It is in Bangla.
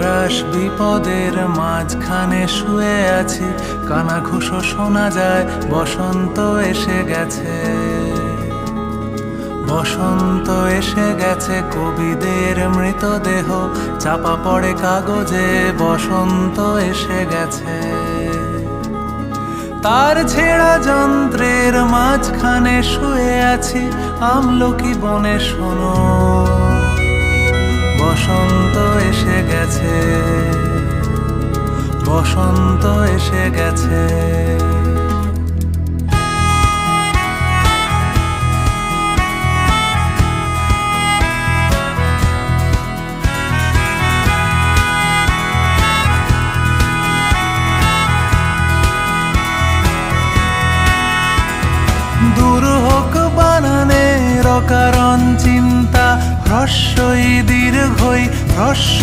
নারাস বিপদের মাঝখানে শুয়ে আছি, কানাঘুষো শোনা যায়, বসন্ত এসে গেছে। বসন্ত এসে গেছে, কবিদের মৃতদেহ চাপা পড়ে কাগজে, বসন্ত এসে গেছে। তার ছেঁড়া যন্ত্রের মাঝখানে শুয়ে আছি, আমলকি বনে শোনো, বসন্ত এসে গেছে, বসন্ত এসে গেছে। দূর হোক বানানের অকারণ চিন্তা, হ্রস্বই দীর্ঘই হ্রস্ব